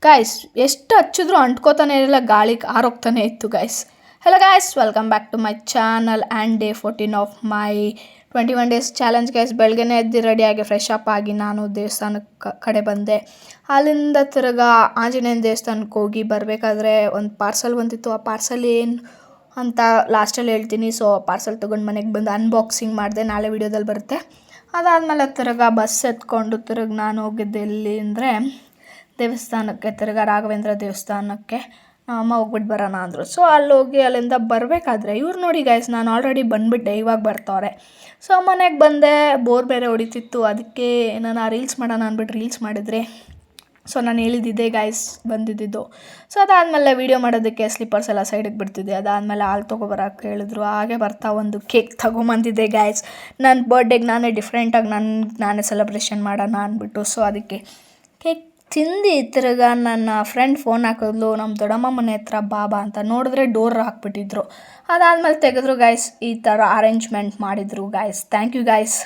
Guys ಎಷ್ಟು ಹಚ್ಚಿದ್ರು ಅಂಟ್ಕೋತಾನೆ ಇರಲಿಲ್ಲ, ಗಾಳಿ ಆರೋಗ್ತಾನೆ ಇತ್ತು guys. Hello guys, welcome back to my channel and day 14 of my 21 days challenge guys. ಬೆಳಗ್ಗೆನೇ ಎದ್ದು ರೆಡಿಯಾಗಿ ಫ್ರೆಶ್ ಅಪ್ ಆಗಿ ನಾನು ದೇವಸ್ಥಾನಕ್ಕೆ ಕಡೆ ಬಂದೆ. ಅಲ್ಲಿಂದ ತಿರ್ಗಾ ಆಂಜನೇಯನ ದೇವಸ್ಥಾನಕ್ಕೆ ಹೋಗಿ ಬರಬೇಕಾದ್ರೆ ಒಂದು ಪಾರ್ಸಲ್ ಬಂದಿತ್ತು. ಆ ಪಾರ್ಸಲ್ ಏನು ಅಂತ ಲಾಸ್ಟಲ್ಲಿ ಹೇಳ್ತೀನಿ. ಸೊ ಪಾರ್ಸಲ್ ತೊಗೊಂಡು ಮನೆಗೆ ಬಂದು ಅನ್ಬಾಕ್ಸಿಂಗ್ ಮಾಡಿದೆ, ನಾಳೆ ವೀಡಿಯೋದಲ್ಲಿ ಬರುತ್ತೆ. ಅದಾದಮೇಲೆ ತಿರ್ಗಾ ಬಸ್ ಎತ್ಕೊಂಡು ನಾನು ಹೋಗಿದ್ದೆ ಎಲ್ಲಿ ಅಂದರೆ ದೇವಸ್ಥಾನಕ್ಕೆ, ತಿರ್ಗಾ ರಾಘವೇಂದ್ರ ದೇವಸ್ಥಾನಕ್ಕೆ. ಅಮ್ಮ ಹೋಗ್ಬಿಟ್ಟು ಬರೋಣ ಅಂದರು. ಸೊ ಅಲ್ಲೋಗಿ ಅಲ್ಲಿಂದ ಬರಬೇಕಾದ್ರೆ ಇವ್ರು ನೋಡಿ ಗೈಸ್, ನಾನು ಆಲ್ರೆಡಿ ಬಂದುಬಿಟ್ಟೆ, ಇವಾಗ ಬರ್ತಾವ್ರೆ. ಸೊ ಮನೆಗೆ ಬಂದೆ, ಬೋರ್ ಬೇರೆ ಹೊಡಿತಿತ್ತು. ಅದಕ್ಕೆ ನಾನು ರೀಲ್ಸ್ ಮಾಡೋಣ ಅಂದ್ಬಿಟ್ಟು ರೀಲ್ಸ್ ಮಾಡಿದ್ರಿ. ಸೊ ನಾನು ಹೇಳಿದ್ದಿದ್ದೆ ಗಾಯ್ಸ್ ಬಂದಿದ್ದು. ಸೊ ಅದಾದಮೇಲೆ ವೀಡಿಯೋ ಮಾಡೋದಕ್ಕೆ ಸ್ಲಿಪ್ಪರ್ಸ್ ಎಲ್ಲ ಸೈಡಿಗೆ ಬಿಡ್ತಿದ್ದೆ. ಅದಾದಮೇಲೆ ಹಾಲು ತೊಗೊಬರೋಕ್ಕೆ ಹೇಳಿದ್ರು. ಹಾಗೆ ಬರ್ತಾ ಒಂದು ಕೇಕ್ ತೊಗೊಂಬಂದಿದ್ದೆ ಗಾಯ್ಸ್. ನನ್ನ ಬರ್ಡೇಗೆ ನಾನೇ ಡಿಫ್ರೆಂಟಾಗಿ ನಾನೇ ಸೆಲೆಬ್ರೇಷನ್ ಮಾಡೋಣ ಅಂದ್ಬಿಟ್ಟು. ಸೊ ಅದಕ್ಕೆ ಕೇಕ್ ತಿಂದು ತಿರ್ಗಾ ನನ್ನ ಫ್ರೆಂಡ್ ಫೋನ್ ಹಾಕಿದ್ಲು, ನಮ್ಮ ದೊಡ್ಡಮ್ಮ ಮನೆ ಹತ್ರ ಬಾಬಾ ಅಂತ. ನೋಡಿದ್ರೆ ಡೋರ್ ಹಾಕ್ಬಿಟ್ಟಿದ್ರು. ಅದಾದಮೇಲೆ ತೆಗೆದ್ರು ಗಾಯ್ಸ್, ಈ ಥರ ಅರೇಂಜ್ಮೆಂಟ್ ಮಾಡಿದರು ಗಾಯ್ಸ್. Thank you guys.